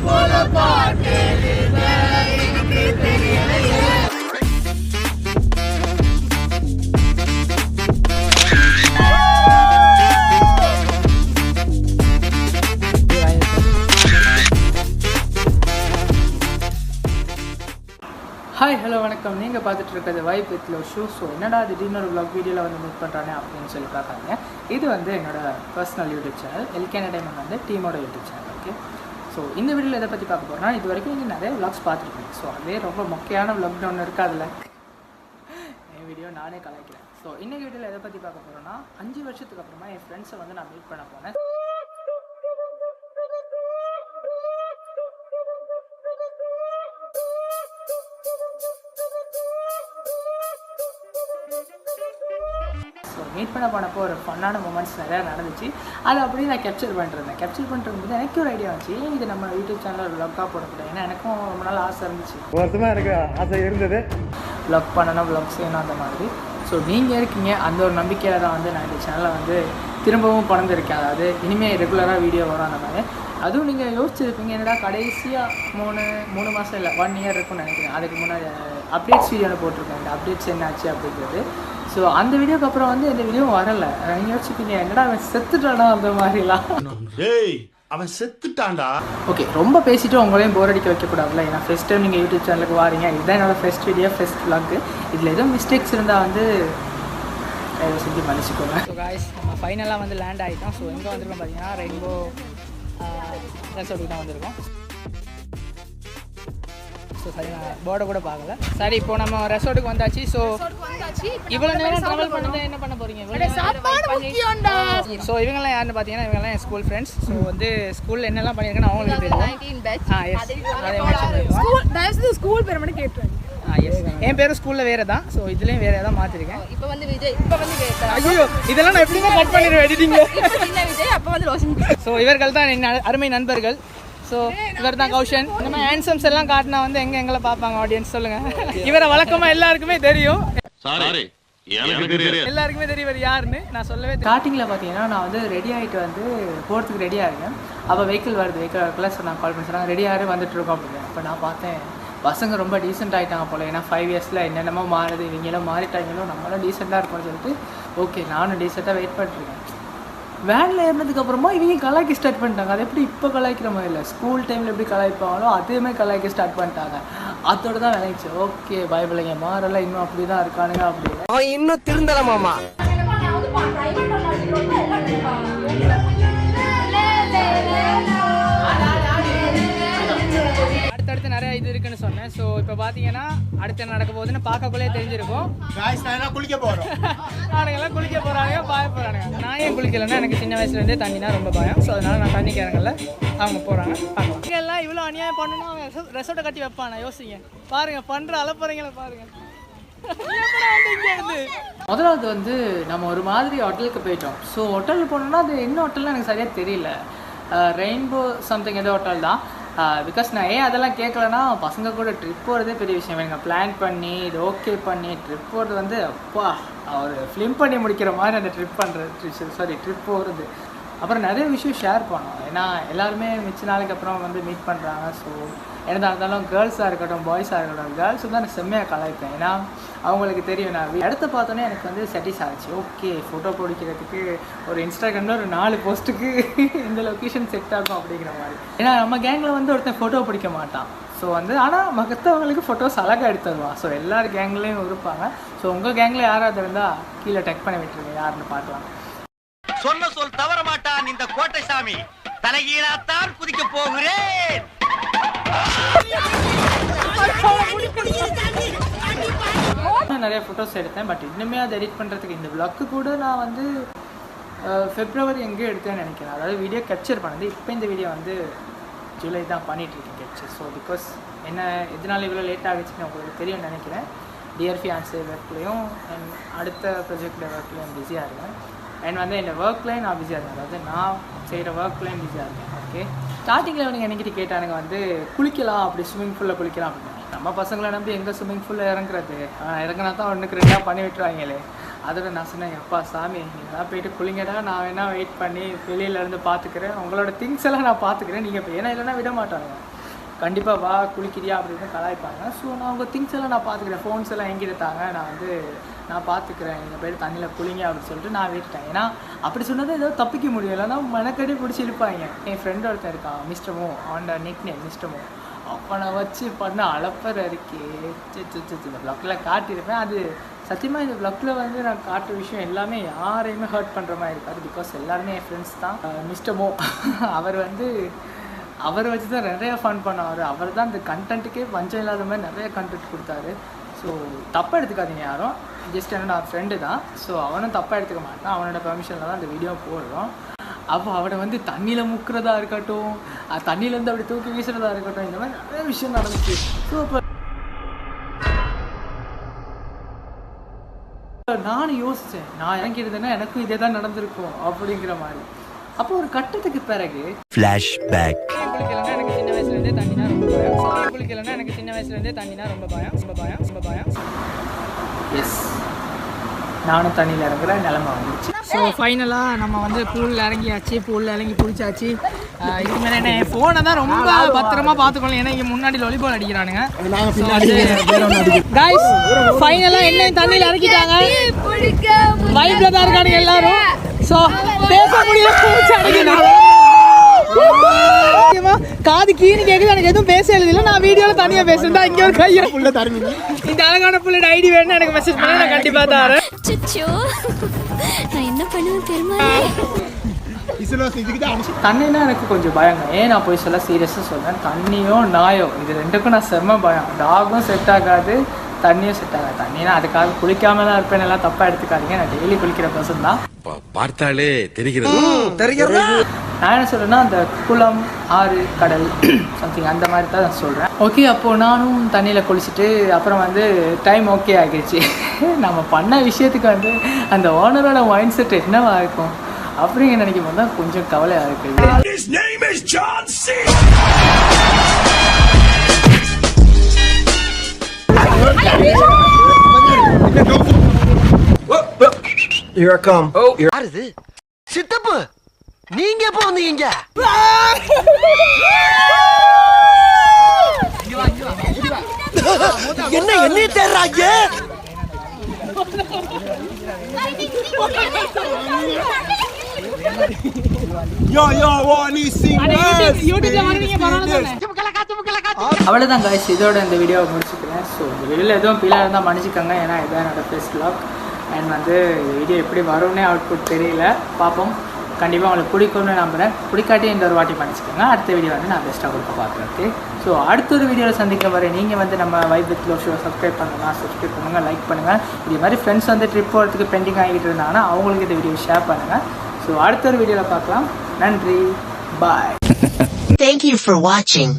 Hi hello வணக்கம். நீங்கள் பார்த்துட்டு இருக்கிறது vibe with love shoe. So என்னடா திடீர்னு ஒரு vlog வீடியோவில் வந்து மீட் பண்ணுறானே அப்படின்னு சொல்லி பார்க்காங்க. இது வந்து என்னோடய பர்சனல் யூடியூப் சேனல் எல்கேன் டைமண்ட் வந்து டீமோட யூடியூப் சேனல். ஓகே, ஸோ இந்த வீடியோவில் எதை பற்றி பார்க்க போகிறோம்னா, இது வரைக்கும் நீங்கள் நிறைய vlogs பார்த்துருக்கீங்க. ஸோ அதே ரொம்ப முக்கியமான vlog ஒன்று இருக்குது. அதில் என் வீடியோ நானே கலாய்க்கிறேன். ஸோ இன்றைக்கி வீடியோவில் எதை பற்றி பார்க்க போகிறோன்னா, 5 வருஷத்துக்கு அப்புறமா என் ஃப்ரெண்ட்ஸை வந்து நான் மீட் பண்ண போனேன். மீட் பண்ண போனப்போ ஒரு ஃபன்னான மூமெண்ட்ஸ் நிறையா நடந்துச்சு. அதை அப்படியே நான் கேப்சர் பண்ணிருந்தேன். கேப்சர் பண்ணிருக்கும்போது எனக்கு ஒரு ஐடியா வந்துச்சு, இது நம்ம யூடியூப் சேனலில் ஒரு vlog போடக்கூடாது. ஏன்னா எனக்கும் ரொம்ப நாள் ஆசை இருந்துச்சு, வருத்தமாக எனக்கு ஆசை இருந்தது vlog பண்ணணும், vlog செய்யணும் அந்த மாதிரி. ஸோ நீங்கள் இருக்கீங்க, அந்த ஒரு நம்பிக்கையில் தான் வந்து நான் இந்த சேனலை வந்து திரும்பவும் பிறந்திருக்கேன். அதாவது இனிமேல் ரெகுலராக வீடியோ வரும் அந்த மாதிரி. அதுவும் நீங்கள் யோசிச்சிருப்பீங்க, என்னடா கடைசியாக மூணு மாதம் இல்லை 1 இயர் இருக்குன்னு நினைக்கிறேன். அதுக்கு முன்னாடி அப்டேட்ஸ் வீடியோவில் போட்டிருக்கேன். இந்த அப்டேட்ஸ் என்னாச்சு அப்படிங்கிறது. ஸோ அந்த வீடியோக்கு அப்புறம் வந்து இந்த வீடியோவும் வரலை. நீங்கள் யோசிச்சுப்பீங்க, என்னடா அவன் செத்துட்டானா அந்த மாதிரிலாம். அவன் செத்துட்டான்டா. ஓகே, ரொம்ப பேசிவிட்டு உங்களையும் போர் அடிக்க வைக்கக்கூடாதுல்ல. ஏன்னா ஃபஸ்ட் டைம் நீங்கள் யூடியூப் சேனலுக்கு வாரீங்க. இதுதான் என்னோடய ஃபஸ்ட் வீடியோ, ஃபஸ்ட் vlog. இதில் எதுவும் மிஸ்டேக்ஸ் இருந்தால் வந்து செஞ்சு மன்னிச்சுக்கோங்க. ஸோ காய்ஸ், நம்ம ஃபைனலாக வந்து லேண்ட் ஆகிட்டோம். ஸோ எங்கே வந்திருக்கோம் பார்த்தீங்கன்னா, ரெயின்போ ரெசார்ட்டுக்கு தான் வந்திருக்கோம். ஸோ சரி, நான் போர்டை கூட பார்க்கல. சரி, இப்போ நம்ம ரெசார்ட்டுக்கு வந்தாச்சு. ஸோ இவ்வளோ நேரம் ட்ராவல் பண்ணது என்ன பண்ண போகிறீங்க? ஸோ இவங்கெல்லாம் யாருன்னு பார்த்தீங்கன்னா, இவங்கெல்லாம் என் ஸ்கூல் ஃப்ரெண்ட்ஸ். ஸோ வந்து ஸ்கூலில் என்னெல்லாம் பண்ணியிருக்கேன்னு அவங்களுக்கு தெரியும். ஸ்கூல் பேர் மட்டும் கேட்டுருவேன். என் பேரும் ஸ்கூலில் வேறு தான். ஸோ இதுலேயும் வேறு தான் மாற்றிருக்கேன். இப்போ வந்து விஜய், இப்போ வந்து ஐயோ, இதெல்லாம் நான் எப்படிங்க கட் பண்ணிடுவேன் எடிட்டிங். விஜய், அப்போ வந்து ரோஷன். ஸோ இவர்கள் தான் என் அருமை நண்பர்கள். ஸோ இவர் தான் கௌஷன். நம்ம ஹேண்ட்ஸம்ஸ் எல்லாம் காட்டினா வந்து எங்களை பார்ப்பாங்க ஆடியன்ஸ், சொல்லுங்கள். இவரை வழக்கமாக எல்லாருக்குமே தெரியும், எல்லாருக்குமே தெரியும் இவர் யாருன்னு. நான் சொல்லவே ஸ்டார்டிங்கில் பார்த்தீங்கன்னா, நான் வந்து ரெடி ஆகிட்டு வந்து போகிறதுக்கு ரெடியாக இருக்கேன். அப்போ வெஹிக்கிள் வரக்குள்ள நான் கால் பண்ணி சொன்னாங்க, ரெடியாக வந்துட்டு இருக்கோம் அப்படின்னு. அப்போ நான் பார்த்தேன், பசங்க ரொம்ப டீசெண்ட் ஆகிட்டாங்க போல. ஏன்னா 5 இயர்ஸில் என்னென்னமோ மாறுது, இவங்களும் மாறிட்டாங்களோ, நம்மளும் டீசெண்டாக இருக்கும்னு சொல்லிட்டு ஓகே நானும் டீசெண்டாக வெயிட் பண்ணிட்டுருக்கேன். வேனில் ஏறினதுக்கப்புறமா இவங்க கலாய்க்க ஸ்டார்ட் பண்ணிட்டாங்க. அது எப்படி இப்போ கலாய்க்கிற மாதிரி இல்லை, ஸ்கூல் டைமில் எப்படி கலாய்ப்பாங்களோ அதேமாதிரி கலாய்க்க ஸ்டார்ட் பண்ணிட்டாங்க. அதோடு தான் விளைச்சு ஓகே பயப்பிள்ளைங்க மாறல, இன்னும் அப்படி தான் இருக்கானுங்க அப்படின்னு. அவன் இன்னும் திருந்தலமாமா. அடுத்தடுத்து நிறைய இது இருக்குன்னு சொன்னேன். ஸோ இப்போ பார்த்தீங்கன்னா அடுத்து நடக்க போகுதுன்னு பார்க்கக்குள்ளே தெரிஞ்சிருக்கும். குளிக்க போகிறோம். அவனுங்கெல்லாம் குளிக்க போகிறாங்க, பாய போகிறாங்க. நான் ஏன் குளிக்கலைன்னா, எனக்கு சின்ன வயசுலேருந்தே தண்ணினா ரொம்ப பயம். ஸோ அதனால் நான் தண்ணி கேரங்கல்ல அவங்க போகிறாங்க பார்க்கலாம். இங்கே எல்லாம் இவ்வளோ அநியாயம் பண்ணணும், அவங்க ரெசார்ட்டை கட்டி வைப்பானா யோசிங்க. பாருங்கள் பண்ணுற அலப்புறங்களை பாருங்கள். முதலாவது வந்து நம்ம ஒரு மாதிரி ஹோட்டலுக்கு போயிட்டோம். ஸோ ஹோட்டலுக்கு போனோம்னா, அது என்ன ஹோட்டல்னு எனக்கு சரியாக தெரியல. ரெயின்போ சம்திங் ஏதோ ஹோட்டல் தான். பிகாஸ் நான் ஏன் அதெல்லாம் கேட்கலன்னா, பசங்க கூட ட்ரிப் போகிறதே பெரிய விஷயம். எனக்கு பிளான் பண்ணி இது ஓகே பண்ணி ட்ரிப் போகிறது வந்து அப்பா ஒரு ஃபிலிம் பண்ணி முடிக்கிற மாதிரி அந்த ட்ரிப் போகிறது. அப்புறம் நிறைய விஷயம் ஷேர் பண்ணோம். ஏன்னா எல்லாருமே மிச்ச நாளைக்கு அப்புறம் வந்து மீட் பண்ணுறாங்க. ஸோ என்னதான் இருந்தாலும் கேர்ள்ஸாக இருக்கட்டும் பாய்ஸாக இருக்கட்டும், கேர்ள்ஸு தான் நான் செம்மையாக கலாய்ப்பேன். ஏன்னா அவங்களுக்கு தெரியும், நான் இடத்த பார்த்தோன்னே எனக்கு வந்து செட்டிஸ் ஆச்சு. ஓகே ஃபோட்டோ பிடிக்கிறதுக்கு ஒரு இன்ஸ்டாகிராமில் ஒரு 4 போஸ்ட்டுக்கு இந்த லொக்கேஷன் செட் ஆகும் அப்படிங்கிற மாதிரி. ஏன்னா நம்ம கேங்கில் வந்து ஒருத்தன் ஃபோட்டோ பிடிக்க மாட்டான். ஸோ வந்து ஆனால் மற்றவங்களுக்கு ஃபோட்டோஸ் அழகாக எடுத்து தருவான். ஸோ எல்லார் கேங்லேயும் இருப்பாங்க. ஸோ உங்கள் கேங்கில் யாராவது இருந்தால் கீழே டெக் பண்ணி விட்டுருங்க, யாருன்னு பார்க்கலாம். சொன்ன சொல் தவற மாட்டான் இந்த கோட்டை சாமி. தலைகீழாத்தான் குதிக்க போகிறேன். நிறைய ஃபோட்டோஸ் எடுத்தேன். பட் இன்னுமே அதை எடிட் பண்ணுறதுக்கு இந்த vlog கூட நான் வந்து February எங்கேயோ எடுத்தேன்னு நினைக்கிறேன். அதாவது வீடியோ கேப்சர் பண்ணது. இப்போ இந்த வீடியோ வந்து ஜூலை தான் பண்ணிகிட்ருக்கேன் கேப்சர். ஸோ பிகாஸ் என்ன எதனால இவ்வளோ லேட் ஆகிடுச்சுன்னு உங்களுக்கு தெரியும்னு நினைக்கிறேன். டிஆர் ஃபியான்ஸே ஒர்க்லேயும் அண்ட் அடுத்த ப்ரொஜெக்ட் ஒர்க்லேயும் பிஸியாக இருக்கேன். அண்ட் வந்து இந்த ஒர்க்லேயும் நான் பிஸியாக இருக்கேன். அதாவது நான் செய்கிற ஒர்க்லேயும் பிஸியாக இருக்கேன். ஓகே, ஸ்டார்டிங்கில் நீங்கள் என்கிட்ட கேட்டானுங்க வந்து குளிக்கலாம், அப்படி ஸ்விம்மிங் பூலில் குளிக்கலாம் அப்படின்னு. நம்ம பசங்களை நம்பி எங்கே ஸ்விம்மிங் பூலில் இறங்குறது? இறங்கினா தான் 1க்கு 2 பண்ணி விட்டுருவாங்களே. அதோட நான் சொன்னேன், அப்பா சாமி நீங்களாம் போயிட்டு குளிங்கடா, நான் வேணால் வெயிட் பண்ணி வெளியிலேருந்து பார்த்துக்கிறேன், உங்களோட திங்ஸ் எல்லாம் நான் பார்த்துக்கிறேன், நீங்கள் இப்போ ஏன்னா இல்லைன்னா விட மாட்டாங்க. கண்டிப்பாக வா குளிக்கிறியா அப்படின்னு கலாய்ப்பாங்க. ஸோ நான் அவங்க திங்ஸ் எல்லாம் நான் பார்த்துக்கிறேன், ஃபோன்ஸ் எல்லாம் எங்கிட்ட தாங்க, நான் பார்த்துக்கிறேன், எங்கள் பேர் தண்ணியில் குளிங்க அப்படின்னு சொல்லிட்டு நான் விட்டுட்டேன். ஏன்னா அப்படி சொன்னது ஏதோ தப்பிக்க முடியும், இல்லைன்னா மனக்கடி பிடிச்சி இழுப்பாங்க. என் ஃப்ரெண்ட் ஒருத்தன் இருக்கான் மிஸ்டர் மோ, அவனோட நிக் நேம் மிஸ்டர் மோ. அவனை வச்சு பண்ண அலப்பற இருக்கே இந்த ப்ளாக்கில் காட்டியிருப்பேன். அது சத்தியமாக இந்த ப்ளாக்கில் வந்து நான் காட்டுற விஷயம் எல்லாமே யாரையுமே ஹர்ட் பண்ணுற மாதிரி இருக்காது. பிகாஸ் எல்லாருமே என் ஃப்ரெண்ட்ஸ் தான். மிஸ்டர் மோ அவர் வச்சு தான் நிறையா ஃபன் பண்ணார். அவர் தான் இந்த கண்டென்ட்டுக்கே பஞ்சம் இல்லாத மாதிரி நிறைய கண்டென்ட் கொடுத்தாரு. ஸோ தப்பாக எடுத்துக்காதீங்க யாரும், ஜஸ்ட் என்னோட ஃப்ரெண்டு தான். ஸோ அவனும் தப்பாக எடுத்துக்க மாட்டான், அவனோட பெர்மிஷனில் தான் இந்த வீடியோ போடுறோம். அப்போ அவனை வந்து தண்ணியில் முக்கிறதா இருக்கட்டும், தண்ணியிலேருந்து அப்படி தூக்கி வீசுறதா இருக்கட்டும், இந்த மாதிரி நிறைய விஷயம் நடந்துச்சு. ஸோ இப்போ நானும் யோசித்தேன், நான் இறங்கியிருந்தேன்னா எனக்கும் இதே தான் நடந்திருக்கும் அப்படிங்கிற மாதிரி. அப்போ ஒரு கட்டத்துக்கு பிறகு ஃப்ளாஷ்பேக். குளிக்கலன்னா எனக்கு சின்ன வயசுலேருந்தே தண்ணினா ரொம்ப பயம். குளிக்கலன்னா எனக்கு சின்ன வயசுலேருந்தே தண்ணினா ரொம்ப பயம். எஸ், நானும் தண்ணியில் இறங்குற நிலமை வந்துச்சு. ஸோ ஃபைனலாக நம்ம வந்து பூலில் இறங்கியாச்சு, இறங்கி குளிச்சாச்சு. இதுக்கு மேலே என்ன என் ஃபோனை தான் ரொம்ப பத்திரமா பார்த்துக்கணும், ஏன்னா இங்கே முன்னாடி லொலிபால் அடிக்கிறானுங்க. கைஸ் ஃபைனலாக என்ன தண்ணியில் இறக்கிட்டாங்க, வைப்ல தான் இருக்கானுங்க எல்லாரும். ஸோ பேச முடியல, காது கீழே கேட்குது, எனக்கு எதுவும் பேச எழுதில்லை. நான் வீடியோவில் தனியாக பேசுறேன். இங்கே ஒரு கையை புள்ள தருவீங்க, இந்த அழகான புள்ளோட ஐடி வேணும்னு எனக்கு மெசேஜ் பண்ணி நான் கண்டிப்பாக தரேன். நான் என்ன பண்ணுவேன் தெரியுமா? தண்ணினா எனக்கு கொஞ்சம் பயங்க. ஏன் நான் போய் சொல்ல சீரியஸாக சொல்கிறேன், தண்ணியோ நாயோ இது ரெண்டுக்கும் நான் செம்ம பயம். டாகும் செட் ஆகாது, தண்ணியும் செட் ஆகாது. தண்ணினா அதுக்காக குளிக்காம தான் இருப்பேன், எல்லாம் தப்பாக எடுத்துக்காதீங்க. நான் டெய்லி குளிக்கிற பர்சன் தான். பார்த்தாலே தெரிகிறது. நான் என்ன சொல்கிறேன்னா, அந்த குளம், ஆறு, கடல் சம்திங் அந்த மாதிரி தான் நான் சொல்கிறேன். ஓகே, அப்போது நானும் தண்ணியில் குளிச்சுட்டு அப்புறம் வந்து டைம் ஓகே ஆகிடுச்சு. நம்ம பண்ண விஷயத்துக்கு வந்து அந்த ஓனரோட மைண்ட் செட் என்னவா இருக்கும் அப்படிங்க நினைக்கும் போது தான் கொஞ்சம் கவலையாக இருக்குது. Here I come. யாருது சித்தப்பு, நீங்க எப்ப வந்தீங்க? என்ன தேர்றாங்க? அவ்வளோதான் காய்ஸ், இதோட இந்த வீடியோவை முடிச்சுக்கிறேன். ஸோ இந்த வீடியோவில் எதுவும் ஃபீலாக இருந்தால் மன்னிச்சுக்கோங்க, ஏன்னா இதான் என்னோடய ஃபர்ஸ்ட் vlog. அண்ட் வந்து வீடியோ எப்படி வரும்னே அவுட்புட் தெரியல, பார்ப்போம். கண்டிப்பாக உங்களுக்கு பிடிக்கும்னு நம்புகிறேன். பிடிக்காட்டி இந்த ஒரு வாட்டி பண்ணிச்சுக்கோங்க. அடுத்த வீடியோ வந்து நான் பெஸ்ட்டாக கொடுக்க பார்க்குறேன். ஓகே, ஸோ அடுத்த ஒரு வீடியோவில் சந்திக்க வர நீங்கள் வந்து நம்ம vibe with love show subscribe பண்ணுங்கள், லைக் பண்ணுங்கள். இதே மாதிரி ஃப்ரெண்ட்ஸ் வந்து ட்ரிப் போகிறதுக்கு பெண்டிங் ஆகிட்டு இருந்தாங்கன்னா அவங்களுக்கு இந்த வீடியோ ஷேர் பண்ணுங்கள். ஸோ அடுத்த ஒரு வீடியோவில் பார்க்கலாம். நன்றி, பாய். Thank you for watching.